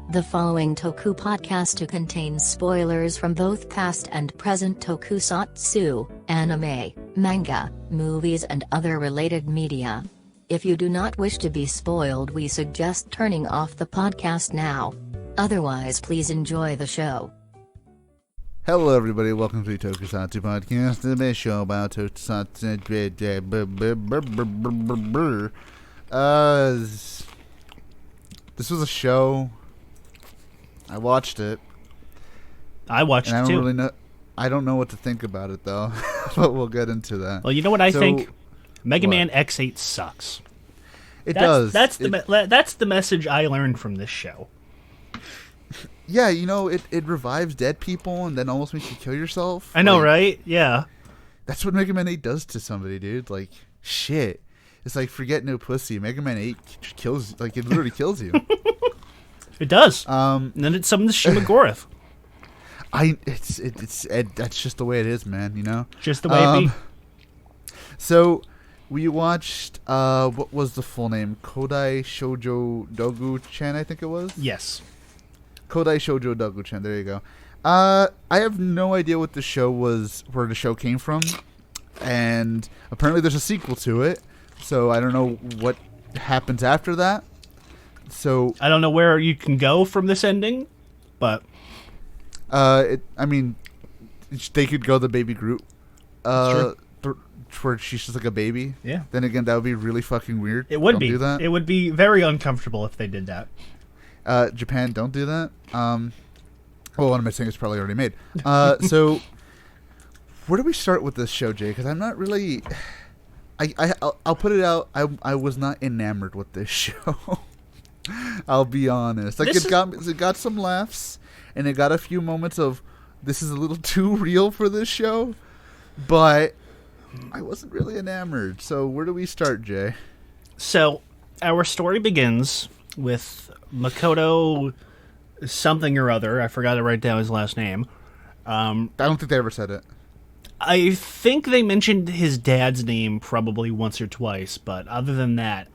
The following Toku Podcastu contains spoilers from both past and present tokusatsu, anime, manga, movies and other related media. If you do not wish to be spoiled, we suggest turning off the podcast now. Otherwise, please enjoy the show. Hello everybody, welcome to the Tokusatsu Podcastu, the show about Tokusatsu. This was a show. I watched it. I watched it too. I don't know what to think about it though, but we'll get into that. Well, you know what I think? Mega Man X8 sucks. Does. That's the message I learned from this show. Yeah, you know, it revives dead people and then almost makes you kill yourself. I know, right? Yeah. That's what Mega Man 8 does to somebody, dude. Like, shit. It's like Forget No Pussy. Mega Man 8 kills, like, it literally kills you. It does. And then it summons Shimagoroth. That's just the way it is, man, you know? Just the way it be. So, we watched, what was the full name? Kodai Shoujo Dogu-Chan, I think it was? Yes. Kodai Shoujo Dogu-Chan, there you go. I have no idea what the show was, where the show came from, and apparently there's a sequel to it, so I don't know what happens after that. So I don't know where you can go from this ending, but they could go the Baby Groot, where she's just like a baby. Yeah. Then again, that would be really fucking weird. It would Don't be. do that. It would be very uncomfortable if they did that. Japan, don't do that. Well, what am I saying? It's probably already made. So, where do we start with this show, Jay? Because I'm not really. I'll put it out. I was not enamored with this show. I'll be honest. Like it got some laughs, and it got a few moments of this is a little too real for this show, but I wasn't really enamored. So where do we start, Jay? So our story begins with Makoto something or other. I forgot to write down his last name. I don't think they ever said it. I think they mentioned his dad's name probably once or twice, but other than that,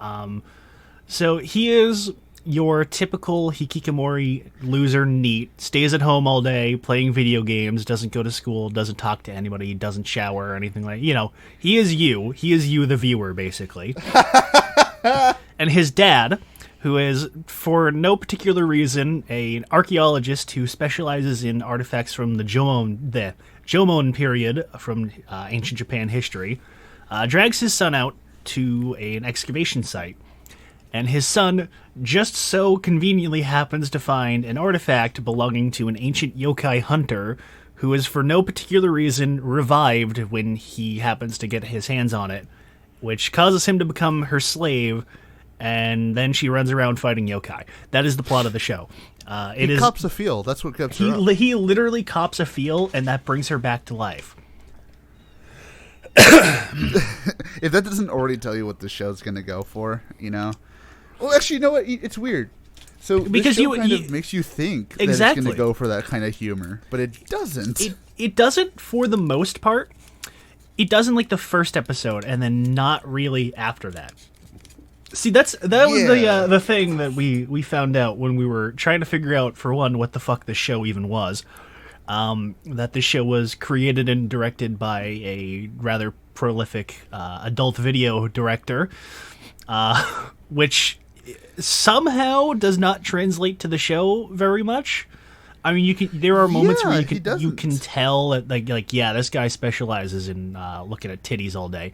so he is your typical hikikomori loser NEET, stays at home all day, playing video games, doesn't go to school, doesn't talk to anybody, doesn't shower or anything like, you know, he is you, the viewer, basically. And his dad, who is, for no particular reason, an archaeologist who specializes in artifacts from the Jomon period from ancient Japan history, drags his son out to an excavation site. And his son just so conveniently happens to find an artifact belonging to an ancient yokai hunter who is for no particular reason revived when he happens to get his hands on it, which causes him to become her slave, and then she runs around fighting yokai. That is the plot of the show. He cops a feel. That's what keeps her up. He literally cops a feel, and that brings her back to life. If that doesn't already tell you what the show's going to go for, you know. Well, actually, you know what? It's weird. So because this show kind of makes you think that it's going to go for that kind of humor, but it doesn't. It doesn't for the most part. It does in like the first episode, and then not really after that. See, that was the thing that we found out when we were trying to figure out, for one, what the fuck this show even was. That this show was created and directed by a rather prolific adult video director, which somehow does not translate to the show very much. I mean, there are moments where you can tell that like this guy specializes in looking at titties all day.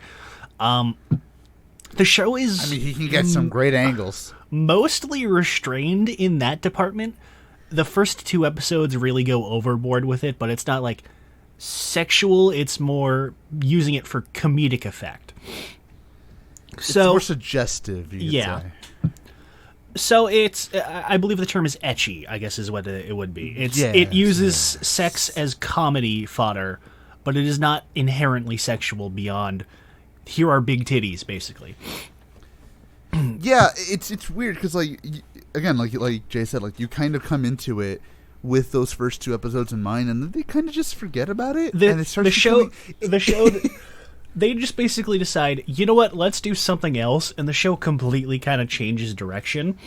The show is... I mean, he can get some great angles. Mostly restrained in that department. The first 2 episodes really go overboard with it, but it's not, like, sexual. It's more using it for comedic effect. It's more suggestive, you could say. So it's... I believe the term is ecchi, I guess is what it would be. It uses sex as comedy fodder, but it is not inherently sexual beyond... Here are big titties, basically. Yeah, it's weird because, like, again, like Jay said, like you kind of come into it with those first 2 episodes in mind, and then they kind of just forget about it. And it starts the show, they just basically decide, you know what, let's do something else, and the show completely kind of changes direction.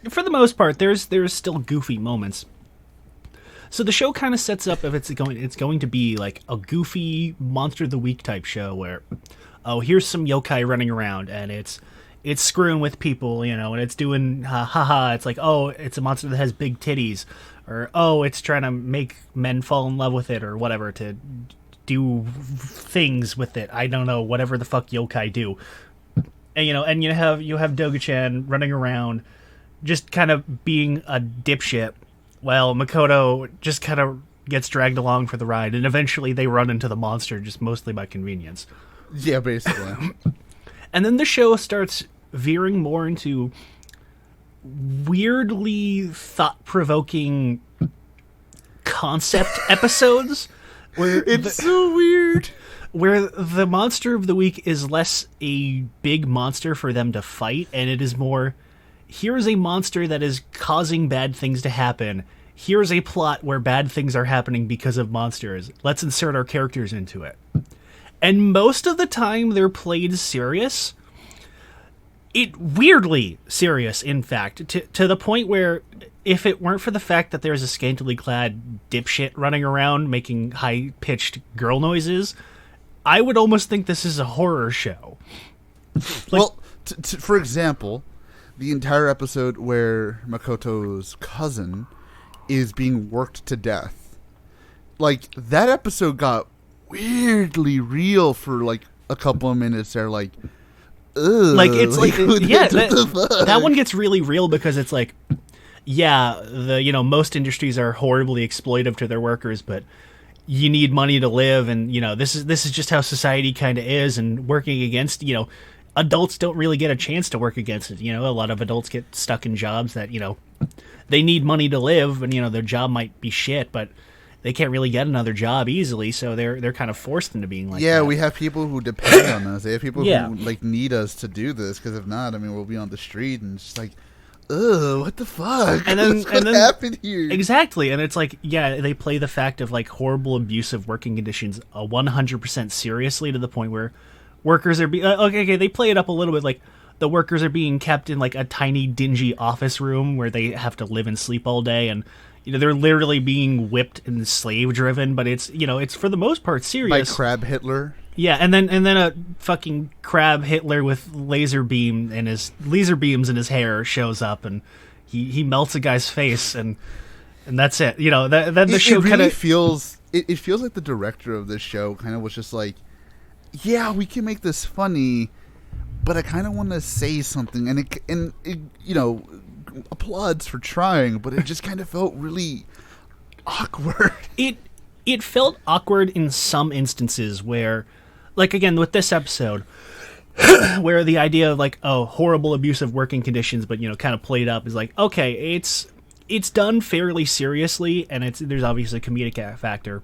for the most part, there's still goofy moments. So the show kind of sets up if it's going to be like a goofy Monster of the Week type show where, oh, here's some yokai running around and it's screwing with people, and it's doing ha. It's like, oh, it's a monster that has big titties, or oh, it's trying to make men fall in love with it, or whatever, to do things with it. I don't know, whatever the fuck yokai do. And you have Dogu-Chan running around, just kind of being a dipshit, while Makoto just kind of gets dragged along for the ride, and eventually they run into the monster, just mostly by convenience. Yeah, basically. And then the show starts veering more into weirdly thought-provoking concept episodes. Where so weird. Where the monster of the week is less a big monster for them to fight, and it is more, here's a monster that is causing bad things to happen. Here's a plot where bad things are happening because of monsters. Let's insert our characters into it. And most of the time they're played serious. Weirdly serious, in fact, to the point where if it weren't for the fact that there's a scantily clad dipshit running around making high-pitched girl noises, I would almost think this is a horror show. Well, for example, the entire episode where Makoto's cousin is being worked to death. Like, that episode got weirdly real for, like, a couple of minutes there, like... Ugh, like, it's like, yeah, that that one gets really real because it's like, yeah, most industries are horribly exploitive to their workers, but you need money to live, and, this is just how society kind of is, and working against, adults don't really get a chance to work against it. A lot of adults get stuck in jobs that, they need money to live, and, their job might be shit, but they can't really get another job easily, so they're kind of forced into being like that. Yeah, we have people who depend on us. They have people Yeah. who, like, need us to do this, because if not, I mean, we'll be on the street, and it's just like, ugh, what the fuck? And then, what happened here? Exactly, and it's like, yeah, they play the fact of, like, horrible, abusive working conditions 100% seriously, to the point where workers are okay, they play it up a little bit, like, the workers are being kept in, like, a tiny, dingy office room where they have to live and sleep all day, and they're literally being whipped and slave-driven, but it's, it's for the most part serious. By Crab Hitler. Yeah, and then a fucking Crab Hitler with laser beams in his hair shows up, and he melts a guy's face, and that's it. Then the show really kind of feels. It feels like the director of this show kind of was just like, yeah, we can make this funny, but I kind of want to say something, and it applauds for trying, but it just kind of felt really awkward. It felt awkward in some instances where, like, again, with this episode, where the idea of, like, oh, horrible abusive working conditions, but, kind of played up, is like, okay, it's done fairly seriously, and there's obviously a comedic factor.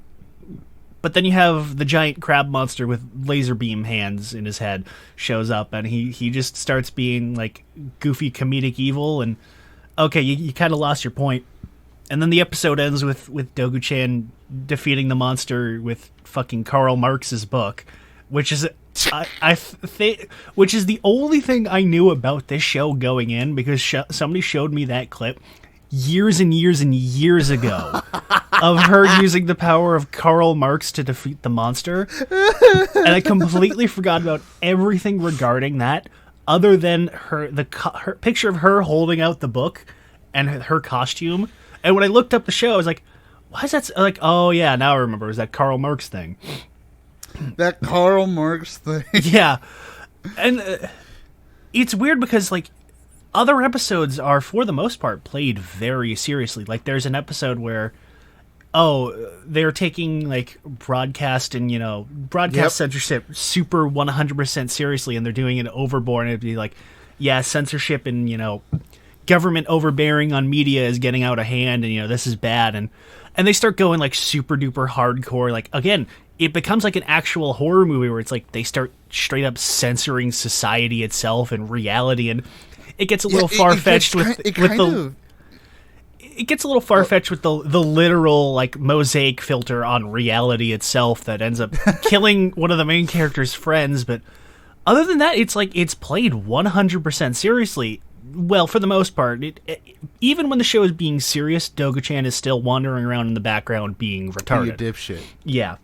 But then you have the giant crab monster with laser beam hands in his head shows up, and he just starts being, like, goofy comedic evil, and okay, you kind of lost your point. And then the episode ends with Dogu-Chan defeating the monster with fucking Karl Marx's book, which is which is the only thing I knew about this show going in, because somebody showed me that clip years and years and years ago of her using the power of Karl Marx to defeat the monster, and I completely forgot about everything regarding that, other than her picture of her holding out the book and her costume. And when I looked up the show, I was like, why is that? Like, oh yeah, now I remember. It was that Karl Marx thing. That Karl Marx thing. Yeah. And it's weird because, like, other episodes are, for the most part, played very seriously. Like, there's an episode where, they're taking, like, broadcast and, broadcast censorship super 100% seriously, and they're doing it overboard, and it'd be like, yeah, censorship and, government overbearing on media is getting out of hand, and, this is bad, and they start going, like, super duper hardcore. Like, again, it becomes like an actual horror movie where it's like they start straight up censoring society itself and reality, and it gets a little far-fetched it gets a little far-fetched with the literal, like, mosaic filter on reality itself that ends up killing one of the main character's friends. But other than that, it's like it's played 100% seriously, well, for the most part, even when the show is being serious, Dogu-Chan is still wandering around in the background being retarded. Be a dipshit. Yeah.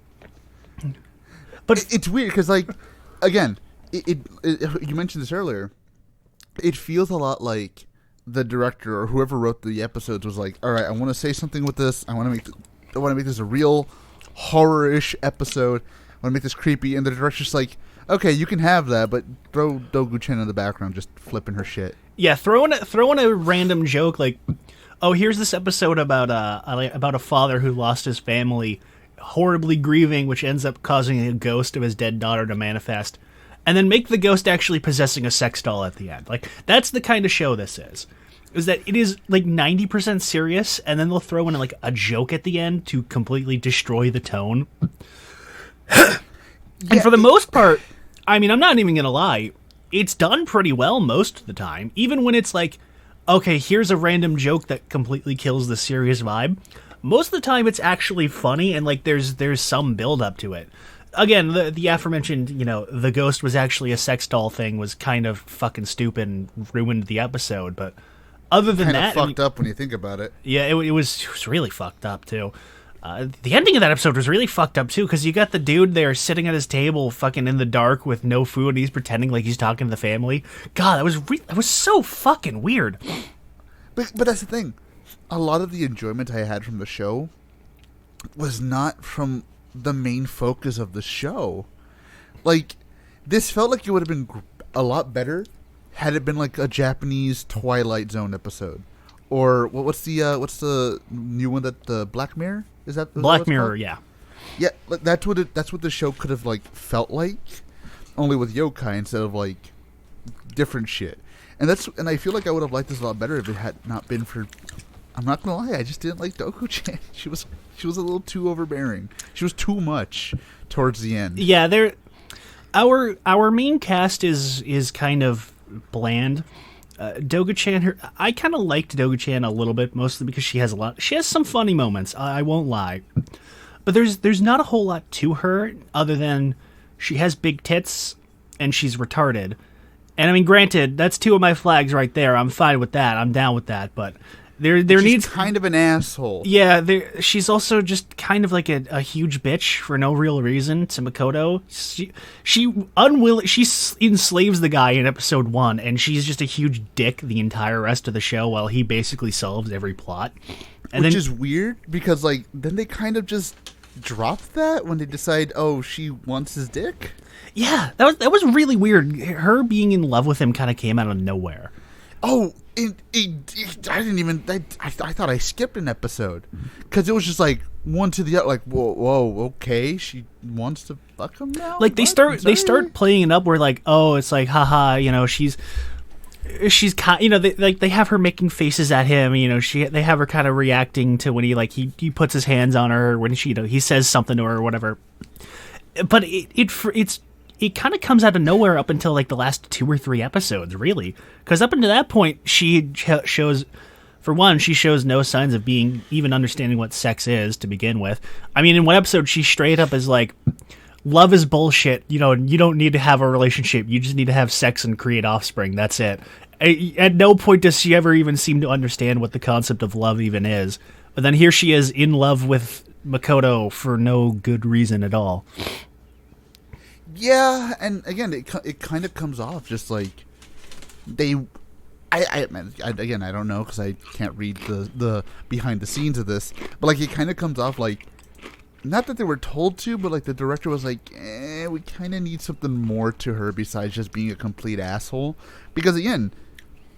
But it's weird because, like, again, you mentioned this earlier. It feels a lot like the director or whoever wrote the episodes was like, "All right, I want to say something with this. I want to make this a real horror-ish episode. I want to make this creepy." And the director's like, "Okay, you can have that, but throw Dogu-Chan in the background, just flipping her shit." Yeah, throw in a random joke like, "Oh, here's this episode about a father who lost his family, horribly grieving, which ends up causing a ghost of his dead daughter to manifest." And then make the ghost actually possessing a sex doll at the end. Like, that's the kind of show this is. Is that it is, like, 90% serious, and then they'll throw in, like, a joke at the end to completely destroy the tone. And for the most part, I mean, I'm not even gonna lie, it's done pretty well most of the time. Even when it's like, okay, here's a random joke that completely kills the serious vibe. Most of the time, it's actually funny, and, like, there's some build-up to it. Again, the aforementioned, the ghost was actually a sex doll thing was kind of fucking stupid and ruined the episode, but other than that... Kind of fucked up when you think about it. Yeah, it was really fucked up, too. The ending of that episode was really fucked up, too, because you got the dude there sitting at his table fucking in the dark with no food, and he's pretending like he's talking to the family. God, that was so fucking weird. But that's the thing. A lot of the enjoyment I had from the show was not from the main focus of the show. Like, this felt like it would have been a lot better had it been like a Japanese Twilight Zone episode, or what's the new one that the Black Mirror is that Black Mirror? Yeah, that's what the show could have like felt like, only with yokai instead of like different shit. And I feel like I would have liked this a lot better if it had not been for. I'm not gonna lie, I just didn't like Dogu-Chan. She was a little too overbearing. She was too much towards the end. Yeah, our main cast is kind of bland. Dogu-Chan, I kind of liked Dogu-Chan a little bit, mostly because she has some funny moments. I won't lie, but there's not a whole lot to her other than she has big tits and she's retarded. And I mean, granted, that's two of my flags right there. I'm fine with that. I'm down with that, but. She's needs kind of an asshole. Yeah, she's also just kind of like a huge bitch for no real reason to Makoto. She enslaves the guy in episode 1, and she's just a huge dick the entire rest of the show while he basically solves every plot. Which is weird because like then they kind of just drop that when they decide, oh, she wants his dick. Yeah, that was really weird. Her being in love with him kind of came out of nowhere. Oh. I didn't even. I thought I skipped an episode because it was just like one to the other. Like whoa, okay, she wants to fuck him now. Like they start playing it up where like, oh, it's like haha, she's they have her making faces at him. They have her kind of reacting to when he puts his hands on her when he says something to her or whatever. But it kind of comes out of nowhere up until like the last 2 or 3 episodes, really. Because up until that point, she shows no signs of being even understanding what sex is to begin with. I mean, in one episode, she straight up is like, love is bullshit. You don't need to have a relationship. You just need to have sex and create offspring. That's it. At no point does she ever even seem to understand what the concept of love even is. But then here she is in love with Makoto for no good reason at all. Yeah, and again, it kind of comes off just like I don't know because I can't read the behind the scenes of this, but like it kind of comes off like not that they were told to, but like the director was like, we kind of need something more to her besides just being a complete asshole, because again,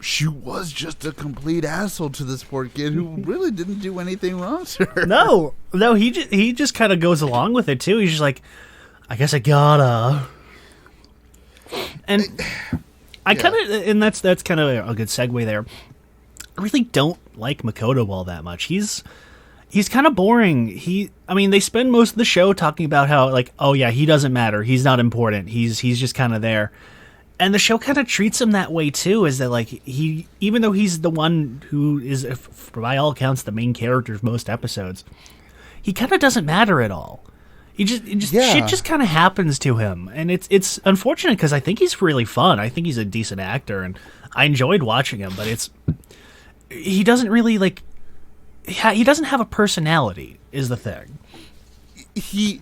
she was just a complete asshole to this poor kid who really didn't do anything wrong to her. No, he just kind of goes along with it too. He's just like, I guess I gotta. And I kind of, and that's kind of a good segue there. I really don't like Makoto all that much. He's kind of boring. They spend most of the show talking about how like, oh yeah, he doesn't matter. He's not important. He's just kind of there. And the show kind of treats him that way too, is that like even though he's the one who is, by all accounts, the main character of most episodes, he kind of doesn't matter at all. Shit just kind of happens to him, and it's unfortunate because I think he's really fun. I think he's a decent actor, and I enjoyed watching him, but he doesn't really like. He doesn't have a personality, is the thing. He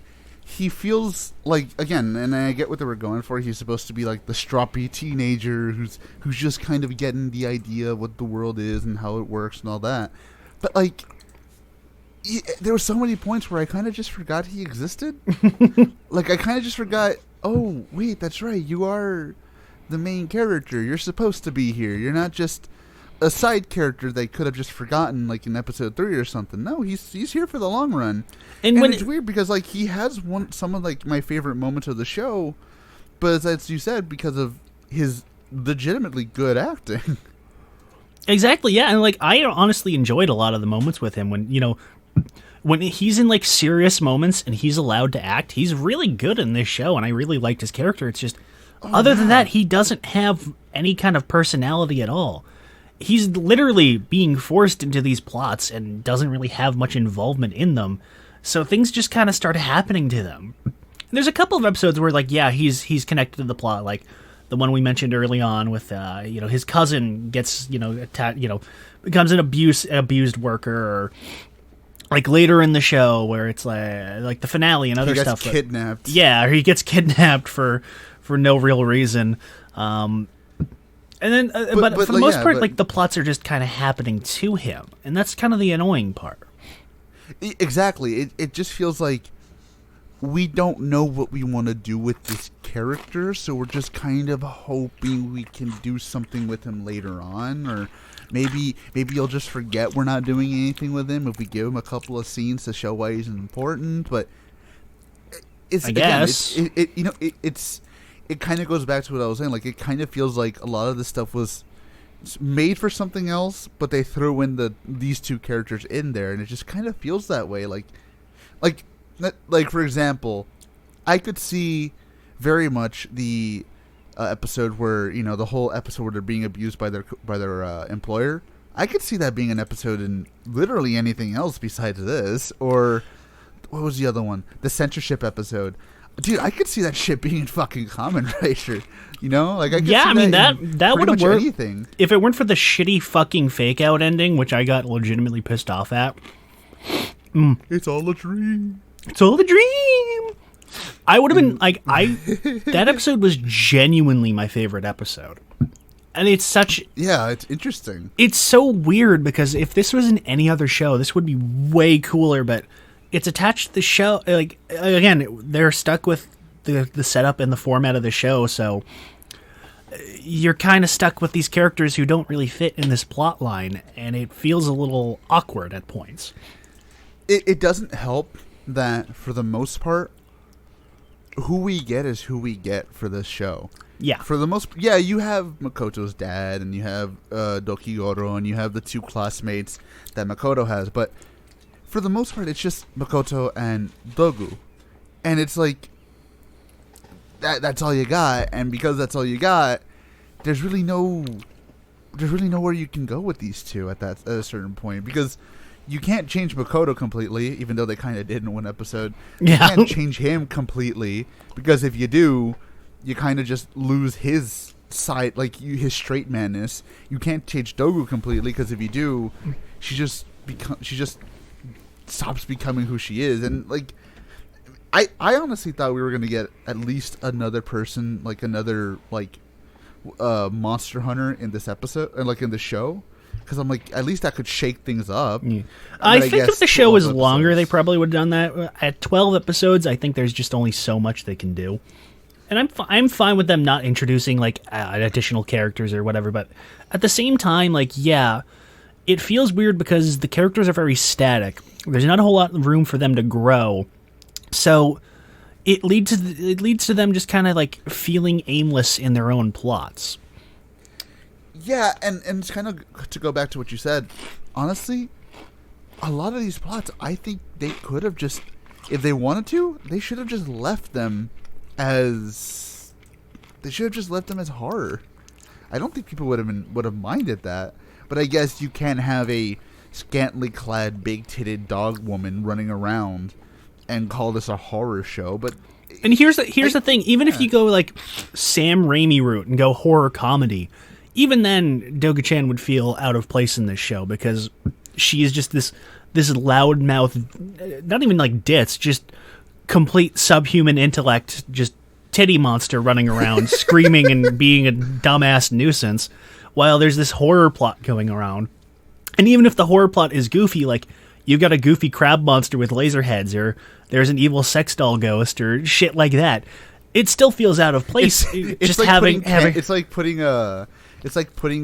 feels like, again, and I get what they were going for. He's supposed to be like the stroppy teenager who's just kind of getting the idea of what the world is and how it works and all that. But like, there were so many points where I kind of just forgot he existed. Like I kind of just forgot. Oh wait, that's right. You are the main character. You're supposed to be here. You're not just a side character they could have just forgotten, like in episode 3 or something. No, he's here for the long run. And when it's weird because like he has some of like my favorite moments of the show, but as you said, because of his legitimately good acting. Exactly, yeah, and like I honestly enjoyed a lot of the moments with him when he's in like serious moments and he's allowed to act. He's really good in this show, and I really liked his character. It's just other than that, he doesn't have any kind of personality at all. He's literally being forced into these plots and doesn't really have much involvement in them. So things just kind of start happening to them. There's a couple of episodes where, like, yeah, he's connected to the plot, like the one we mentioned early on with, his cousin gets, becomes an abused worker, or like later in the show where it's like the finale and other stuff. He gets kidnapped. Yeah, or he gets kidnapped for no real reason. And then, but for the most part, like the plots are just kind of happening to him, and that's kind of the annoying part. Exactly. It just feels like we don't know what we want to do with this character, so we're just kind of hoping we can do something with him later on, or maybe you'll just forget we're not doing anything with him if we give him a couple of scenes to show why he's important. But I guess it kind of goes back to what I was saying. Like, it kind of feels like a lot of this stuff was made for something else, but they threw in these two characters in there, and it just kind of feels that way. Like for example, I could see very much the episode where, the whole episode where they're being abused by their employer. I could see that being an episode in literally anything else besides this. Or what was the other one? The censorship episode. Dude, I could see that shit being fucking Kamen Rider. Like I could see that would have worked. Anything. If it weren't for the shitty fucking fake out ending, which I got legitimately pissed off at. It's all a dream. It's all a dream. I would have been like, that episode was genuinely my favorite episode. And it's such... Yeah, it's interesting. It's so weird because if this was in any other show, this would be way cooler, but it's attached to the show. Like, again, they're stuck with the setup and the format of the show, so you're kind of stuck with these characters who don't really fit in this plot line, and it feels a little awkward at points. It doesn't help that, for the most part, who we get is who we get for this show. Yeah. For the most... Yeah, you have Makoto's dad, and you have Dokigoro, and you have the two classmates that Makoto has, but for the most part, it's just Makoto and Dogu. And it's like, that's all you got, and because that's all you got, there's really nowhere you can go with these two at a certain point, because you can't change Makoto completely, even though they kind of did in one episode. Yeah. You can't change him completely, because if you do, you kind of just lose his side, like his straight manness. You can't change Dogu completely, because if you do, she just stops becoming who she is. And like, I honestly thought we were gonna get at least another person, like another monster hunter in this episode, and like in the show, because I'm like, at least that could shake things up. Yeah. I think if the show was longer, they probably would have done that. At 12 episodes, I think there's just only so much they can do. And I'm fine with them not introducing like additional characters or whatever, but at the same time, like, yeah, it feels weird because the characters are very static. There's not a whole lot of room for them to grow, so it leads to them just kind of like feeling aimless in their own plots. Yeah, and it's kind of to go back to what you said. Honestly, a lot of these plots, I think they could have just, if they wanted to, they should have just left them as horror. I don't think people would have minded that. But I guess you can have a scantily clad, big-titted dog woman running around and call this a horror show. But and here's the thing: even if you go like Sam Raimi route and go horror comedy, even then, Dogu-Chan would feel out of place in this show because she is just this loudmouth, not even like ditz, just complete subhuman intellect, just titty monster running around screaming and being a dumbass nuisance, while there's this horror plot going around. And even if the horror plot is goofy, like you've got a goofy crab monster with laser heads, or there's an evil sex doll ghost, or shit like that, it still feels out of place. It's like putting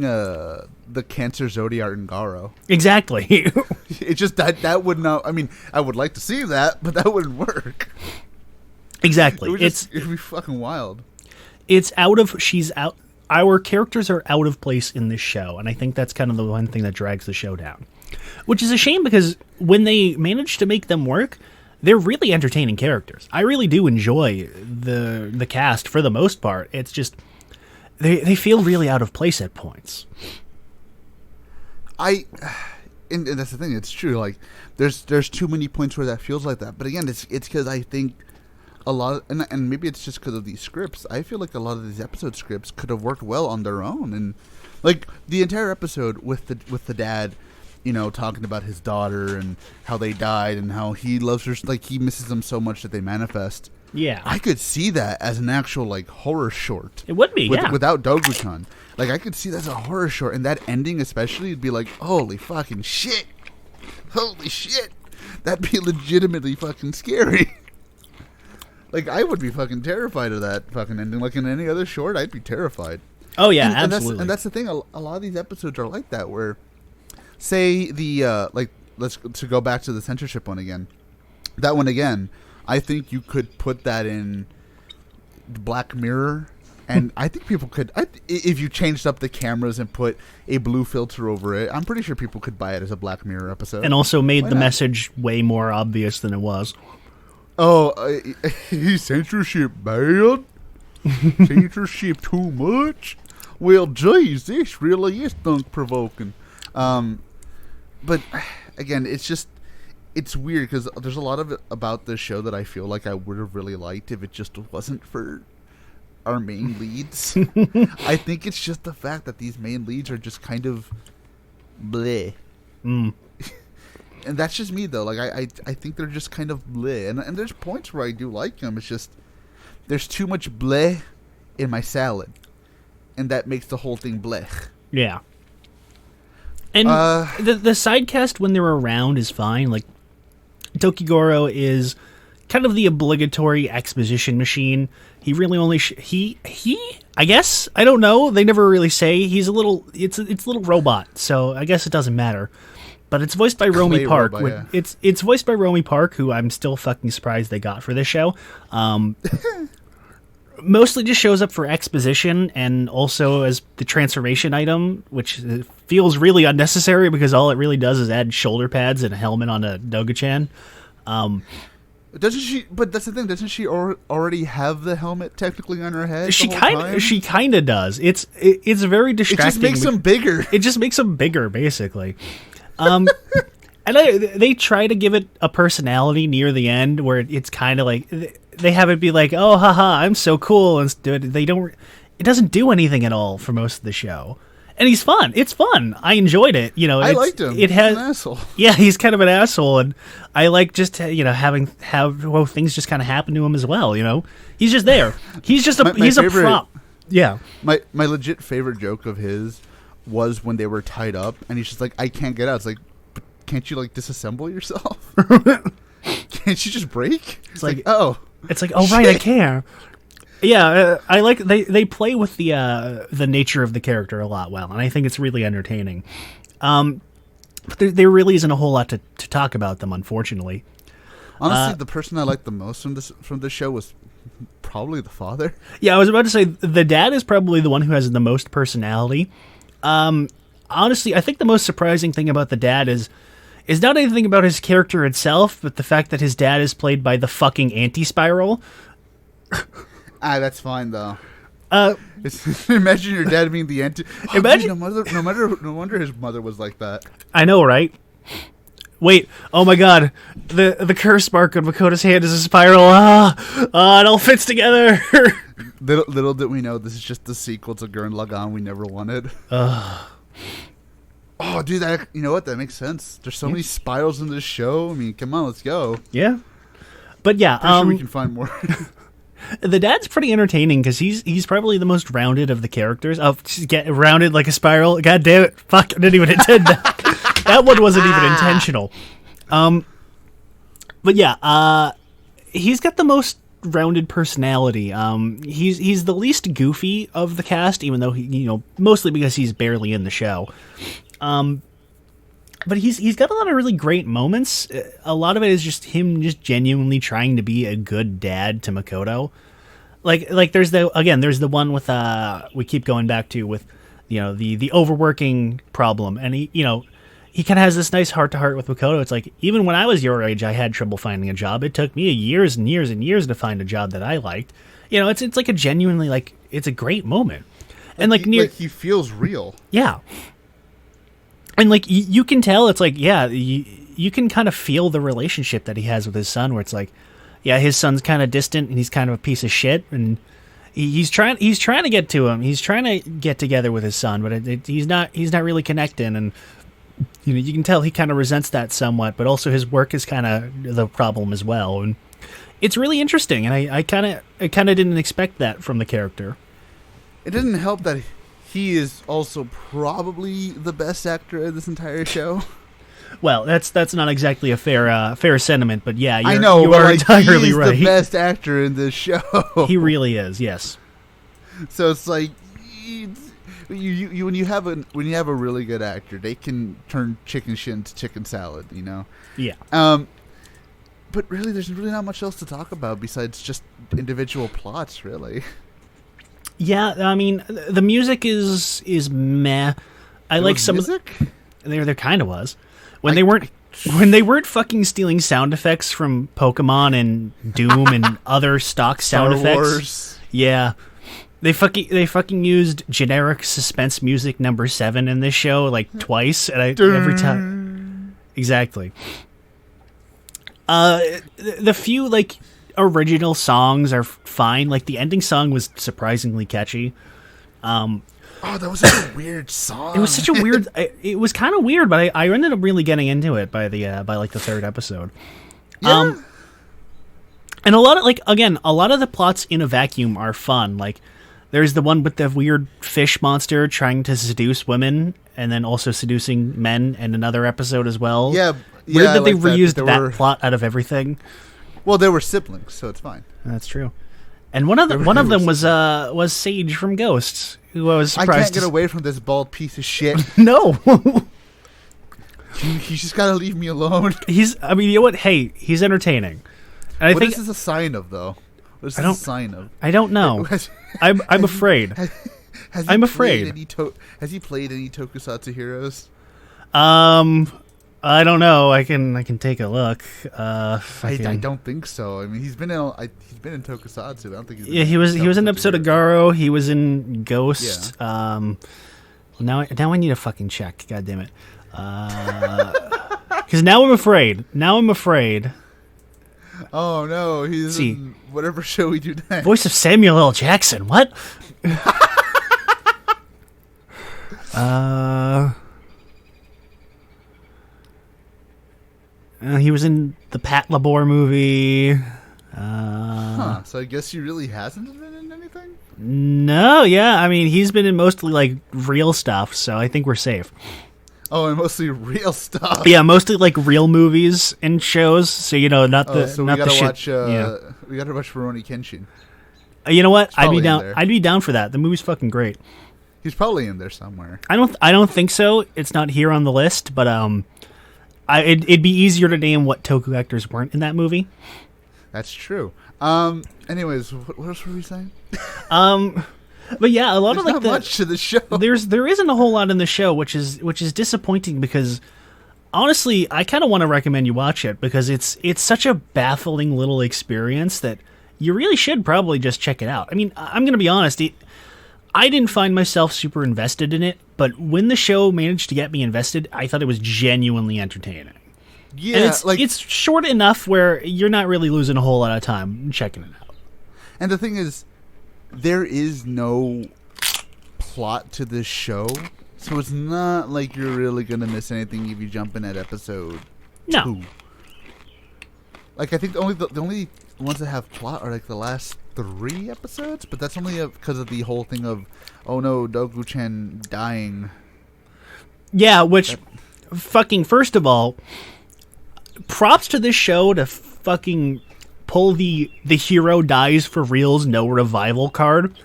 the Cancer Zodiac in Garo. Exactly. It just that would not. I mean, I would like to see that, but that wouldn't work. Exactly. It'd be fucking wild. It's out of. She's out. Our characters are out of place in this show, and I think that's kind of the one thing that drags the show down. Which is a shame because when they manage to make them work, they're really entertaining characters. I really do enjoy the cast for the most part. It's just they feel really out of place at points. And that's the thing. It's true. Like there's too many points where that feels like that. But again, it's because I think a lot of, and maybe it's just because of these scripts. I feel like a lot of these episode scripts could have worked well on their own, and like the entire episode with the dad, you know, talking about his daughter and how they died and how he loves her, like he misses them so much that they manifest. Yeah, I could see that as an actual like horror short. It would be, without Dogu-Chan. Like I could see that as a horror short, and that ending especially would be like, holy fucking shit, holy shit, that'd be legitimately fucking scary. Like, I would be fucking terrified of that fucking ending. Like, in any other short, I'd be terrified. Oh, yeah, and absolutely. And that's the thing. A lot of these episodes are like that, where, say, to go back to the censorship one again. That one again, I think you could put that in Black Mirror. And I think people could, if you changed up the cameras and put a blue filter over it, I'm pretty sure people could buy it as a Black Mirror episode. And also made the message way more obvious than it was. Oh, censorship bad? Censorship too much? Well, geez, this really is thunk-provoking. But, again, it's weird, because there's a lot of it about this show that I feel like I would have really liked if it just wasn't for our main leads. I think it's just the fact that these main leads are just kind of bleh. And that's just me, though. Like, I think they're just kind of bleh. And there's points where I do like them. It's just, there's too much bleh in my salad. And that makes the whole thing bleh. Yeah. And the side cast, when they're around, is fine. Like, Tokigoro is kind of the obligatory exposition machine. He really only... I guess? I don't know. They never really say. He's a little... It's a little robot, so I guess it doesn't matter. But it's voiced by Romy Park. Robot, yeah. It's voiced by Romy Park, who I'm still fucking surprised they got for this show. Mostly just shows up for exposition and also as the transformation item, which feels really unnecessary because all it really does is add shoulder pads and a helmet on a Dogu-Chan. Doesn't she? But that's the thing. Doesn't she already have the helmet technically on her head? She kind of does. It's very distracting. It just makes them bigger. It just makes them bigger, basically. And they try to give it a personality near the end where it's kind of like they have it be like, oh, haha, I'm so cool, and it doesn't do anything at all for most of the show. And he's fun. It's fun. I enjoyed it. You know, I liked him. He's an asshole. Yeah, he's kind of an asshole, and I like just have things just kind of happen to him as well. You know, he's just there. He's just he's a prop. Yeah. My legit favorite joke of his was when they were tied up, and he's just like, I can't get out. It's like, can't you like disassemble yourself? Can't you just break? It's like oh right, I care. Yeah, I like they play with the nature of the character a lot well, and I think it's really entertaining. But there really isn't a whole lot to talk about them, unfortunately. Honestly, the person I liked the most from this show was probably the father. Yeah, I was about to say the dad is probably the one who has the most personality. Honestly, I think the most surprising thing about the dad is not anything about his character itself, but the fact that his dad is played by the fucking Anti-Spiral. That's fine though. Imagine your dad being the anti. Imagine no wonder his mother was like that. I know, right? Wait, oh my god, the curse mark on Makoto's hand is a spiral. It all fits together. Little did we know, this is just the sequel to Gurren Lagann we never wanted. Oh, dude, you know what? That makes sense. There's so many spirals in this show. I mean, come on, let's go. Yeah. But yeah, Pretty sure we can find more. The dad's pretty entertaining because he's probably the most rounded of the characters. Oh, get rounded like a spiral. God damn it! Fuck! I didn't even intend that. That one wasn't even intentional. But yeah, he's got the most rounded personality. He's the least goofy of the cast, even though mostly because he's barely in the show. But he's got a lot of really great moments. A lot of it is just him just genuinely trying to be a good dad to Makoto. Like there's the one with we keep going back to with the overworking problem, and he kind of has this nice heart to heart with Makoto. It's like, even when I was your age, I had trouble finding a job. It took me years and years and years to find a job that I liked. It's like a genuinely it's a great moment, and he feels real. Yeah. And you can tell, it's like, yeah, you can kind of feel the relationship that he has with his son, where it's like, yeah, his son's kind of distant and he's kind of a piece of shit, and he's trying to get to him. He's trying to get together with his son, but he's not really connecting, and you can tell he kind of resents that somewhat. But also his work is kind of the problem as well, and it's really interesting. And I kind of didn't expect that from the character. It didn't help that he is also probably the best actor in this entire show. Well, that's not exactly a fair sentiment, but yeah, I know, you are entirely he's right. He's the best actor in this show. He really is, yes. So it's like when you have a really good actor, they can turn chicken shit into chicken salad, Yeah. But really, there's really not much else to talk about besides just individual plots, really. Yeah, I mean, the music is meh. I like some music. There kind of was when they weren't fucking stealing sound effects from Pokemon and Doom and other stock sound effects. Wars. Yeah, they fucking used generic suspense music number 7 in this show twice, and every time exactly. The few original songs are fine. The ending song was surprisingly catchy. That was such a weird song. It was such a weird. It was kind of weird, but I ended up really getting into it by the 3rd episode. Yeah. And a lot of the plots in a vacuum are fun. There's the one with the weird fish monster trying to seduce women and then also seducing men in another episode as well. Yeah. Weird that they reused that plot out of everything. Well, they were siblings, so it's fine. That's true. And one of them was Sage from Ghosts, who I was surprised. I can't get away from this bald piece of shit. No. You just gotta leave me alone. You know what? Hey, he's entertaining. And What is this a sign of, though? What is this a sign of? I don't know. I'm afraid. I'm afraid. Has he played any Tokusatsu heroes? I don't know. I can take a look. I don't think so. I mean, he's been in Tokusatsu. I don't think he's he was in an episode of Garo. He was in Ghost. Yeah. Now I need to fucking check. God damn it. Because now I'm afraid. Oh no, he's in whatever show we do next. Voice of Samuel L. Jackson. What? He was in the Pat Labor movie. So I guess he really hasn't been in anything? No, yeah. I mean, he's been in mostly real stuff, so I think we're safe. Oh, and mostly real stuff. Yeah, mostly real movies and shows. So not the so not we gotta the watch. shit. We gotta watch Rurouni Kenshin. You know what? I'd be down for that. The movie's fucking great. He's probably in there somewhere. I don't think so. It's not here on the list, but it'd be easier to name what Toku actors weren't in that movie. That's true. Anyways, what else were we saying? But yeah, a lot There's of not much to the show. There isn't a whole lot in the show, which is disappointing because honestly, I kind of want to recommend you watch it because it's such a baffling little experience that you really should probably just check it out. I mean, I'm gonna be honest. I didn't find myself super invested in it, but when the show managed to get me invested, I thought it was genuinely entertaining. Yeah, and it's short enough where you're not really losing a whole lot of time checking it out. And the thing is, there is no plot to this show, so it's not like you're really gonna miss anything if you jump in at episode 2. Like, I think the only ones that have plot are like the last 3 episodes, but that's only because of the whole thing of, oh no, Dogu-Chan dying. Yeah, which fucking, first of all, props to this show to fucking pull the hero dies for reals, no revival card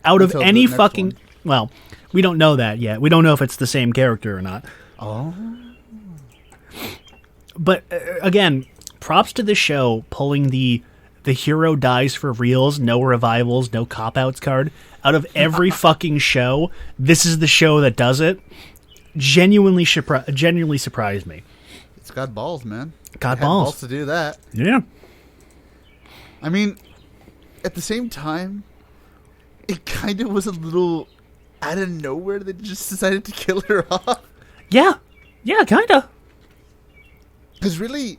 out of any fucking one. Well, we don't know that yet. We don't know if it's the same character or not. Oh. But again, props to the show pulling the hero dies for reals, no revivals, no cop-outs card out of every fucking show. This is the show that does it. Genuinely surprised me. It's got balls, man. Got balls to do that. Yeah. I mean, at the same time, it kind of was a little out of nowhere. They just decided to kill her off. Yeah, kind of. Because really,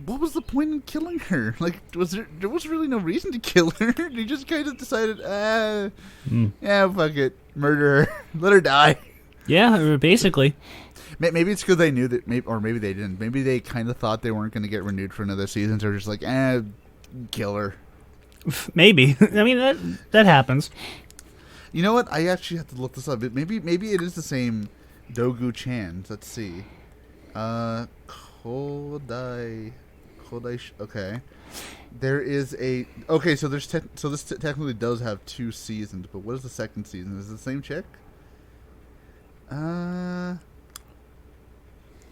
what was the point in killing her? Like, there was really no reason to kill her. They just kind of decided, yeah, fuck it, murder her, let her die. Yeah, basically. Maybe it's because they knew that, or maybe they didn't. Maybe they kind of thought they weren't going to get renewed for another season, so they're just like, kill her. Maybe. I mean, that happens. You know what? I actually have to look this up. Maybe it is the same Dogu-Chan. Let's see. Kodai. Okay. There is a. Okay, so there's so this technically does have 2 seasons, but what is the second season? Is it the same chick?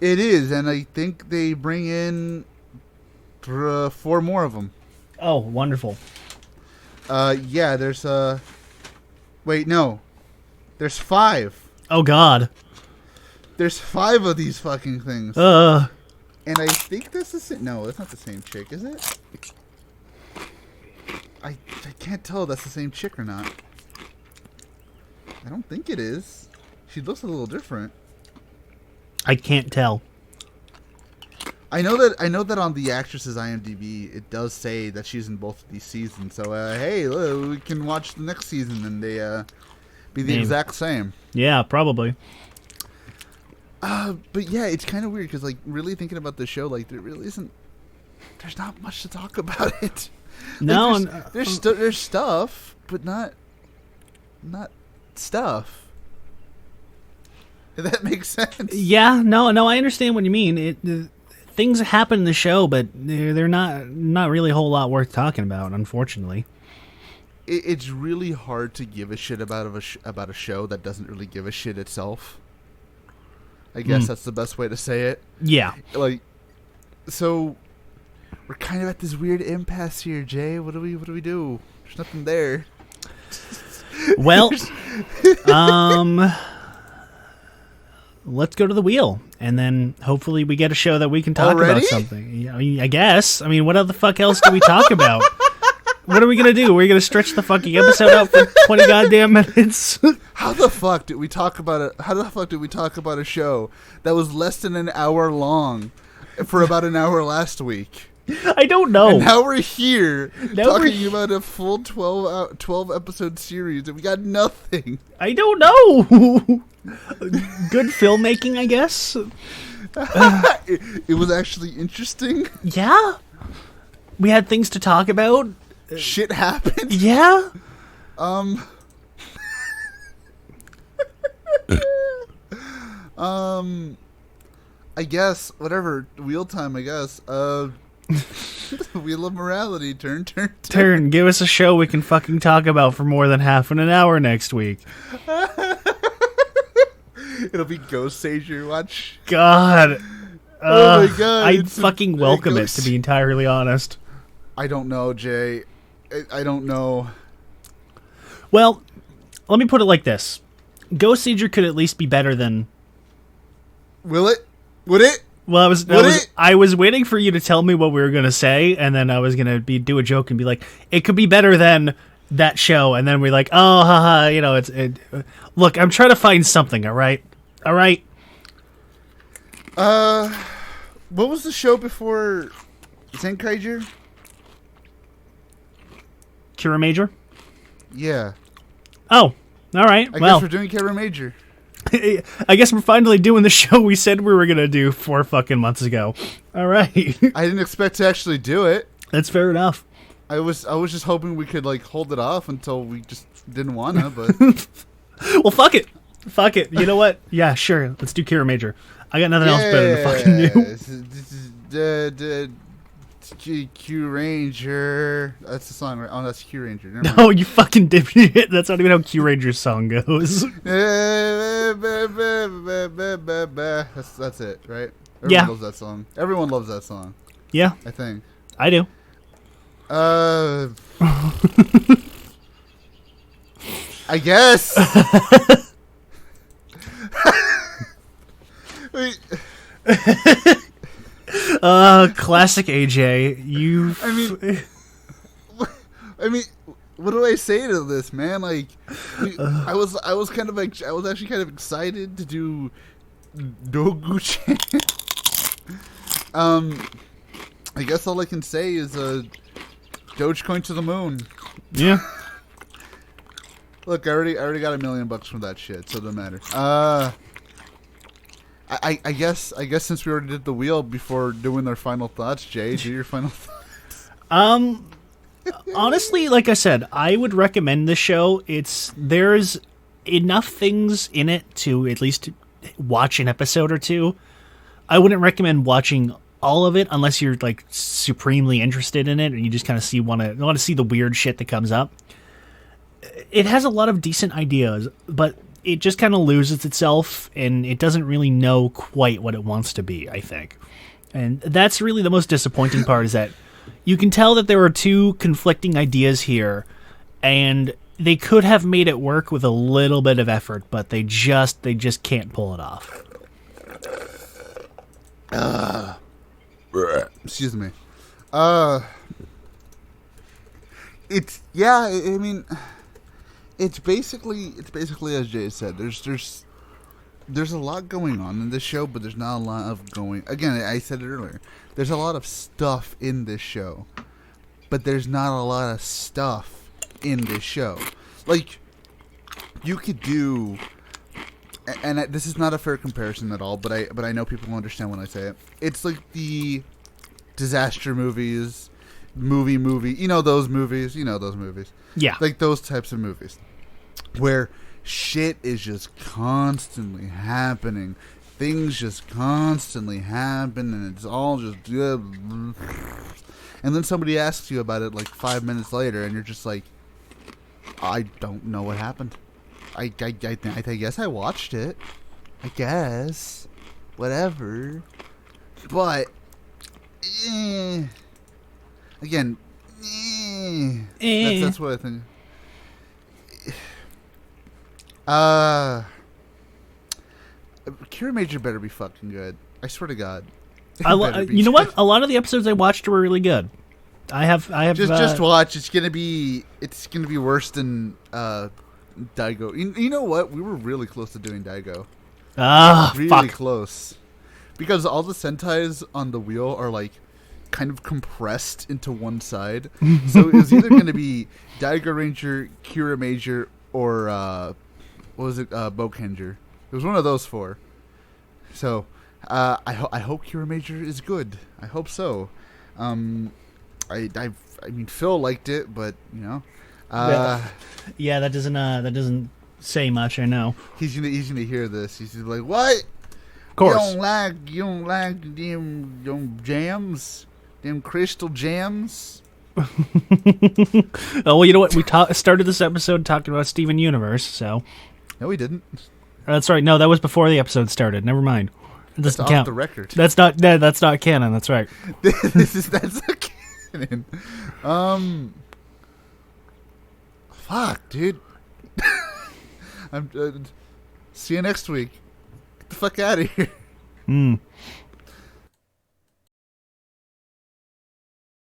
It is, and I think they bring in 4 more of them. Oh, wonderful. Yeah, there's wait, no. There's 5. Oh God. There's 5 of these fucking things. And I think this is no, that's not the same chick, is it? I can't tell if that's the same chick or not. I don't think it is. She looks a little different. I can't tell. I know that on the actress's IMDb it does say that she's in both of these seasons. So hey, look, we can watch the next season and they be the exact same. Yeah, probably. But yeah, it's kind of weird because like really thinking about the show, like there really isn't. There's not much to talk about it. No, like, there's stuff, but not stuff. If that makes sense. Yeah, no, I understand what you mean. Things happen in the show, but they're not really a whole lot worth talking about, unfortunately. It's really hard to give a shit about a show that doesn't really give a shit itself. I guess that's the best way to say it. Yeah. Like, so we're kind of at this weird impasse here, Jay. What do we do? There's nothing there. Well, let's go to the wheel, and then hopefully we get a show that we can talk about something. I mean, I guess. I mean, what the fuck else do we talk about? What are we gonna do? We're gonna stretch the fucking episode out for 20 goddamn minutes. How the fuck did we talk about a show that was less than an hour long for about an hour last week? I don't know. And now we're here talking about a full 12 episode series, and we got nothing. I don't know. Good filmmaking, I guess. It was actually interesting. Yeah. We had things to talk about. Shit happened. Yeah. I guess whatever. Wheel time. I guess. Wheel of morality. Turn. Give us a show we can fucking talk about for more than half an hour next week. It'll be Ghost Sager. Watch. God. Oh my God. I'd fucking welcome it, to be entirely honest. I don't know, Jay. I don't know. Well, let me put it like this. Ghost Sager could at least be better than... Will it? Would it? Well, I was waiting for you to tell me what we were going to say, and then I was going to do a joke and be like, it could be better than that show, and then we're like, oh, haha, you know, look, I'm trying to find something, all right? What was the show before Zenkaiger? Kira Major? Yeah. Oh, all right. I guess we're doing Kira Major. I guess we're finally doing the show we said we were going to do 4 fucking months ago. All right. I didn't expect to actually do it. That's fair enough. I was just hoping we could, like, hold it off until we just didn't want to, but... Well, fuck it. Fuck it. You know what? Yeah, sure. Let's do Kira Major. I got nothing else better to fucking do. This is Q Ranger. That's the song, right? Oh, that's Q Ranger. Never mind. No, you fucking dipshit. That's not even how Q Ranger's song goes. That's it, right? Everyone Yeah. loves that song. Everyone loves that song, Yeah, I think. I do. I guess. Wait. Classic AJ. You. I mean, what do I say to this, man? Like, I was actually kind of excited to do Dogu-Chan. I guess all I can say is Dogecoin to the moon. Yeah. Look, I already got $1 million from that shit, so it doesn't matter. I guess since we already did the wheel before doing our final thoughts, Jay, do your final thoughts. Honestly, like I said, I would recommend this show. There's enough things in it to at least watch an episode or two. I wouldn't recommend watching all of it unless you're like supremely interested in it and you just kind of want to see the weird shit that comes up. It has a lot of decent ideas, but it just kind of loses itself and it doesn't really know quite what it wants to be, I think. And that's really the most disappointing part, is that you can tell that there are two conflicting ideas here, and they could have made it work with a little bit of effort, but they just can't pull it off. Excuse me. It's basically as Jay said. There's a lot going on in this show, but there's not a lot of going. Again, I said it earlier. There's a lot of stuff in this show, but there's not a lot of stuff in this show. Like, you could do, and this is not a fair comparison at all, but I know people will understand when I say it. It's like the disaster movies, movie. You know those movies. Yeah. Like those types of movies where shit is just constantly happening. Things just constantly happen, and it's all just... And then somebody asks you about it like 5 minutes later, and you're just like, I don't know what happened. I guess I watched it. I guess. Whatever. But... Again... That's what I think. Kira Major better be fucking good. I swear to God. You know what? A lot of the episodes I watched were really good. I have. Just watch. It's gonna be worse than Daigo. You know what? We were really close to doing Daigo. Really fuck. close. Because all the Sentais on the wheel are like kind of compressed into one side. So it was either going to be Daigo Ranger, Kira Major, or what was it? Bokenger. It was one of those four. So I hope Kira Major is good. I hope so. I mean, Phil liked it, but you know. Yeah, that doesn't say much. I know. He's gonna hear this. He's like, what? Of course. You don't like them jams, them crystal jams. Oh, well, you know what? We started this episode talking about Steven Universe, so. No, we didn't. That's right. No, that was before the episode started. Never mind. It doesn't That's count. off the record. That's not canon. That's right. That's not canon. Fuck, dude. See you next week. Get the fuck out of here.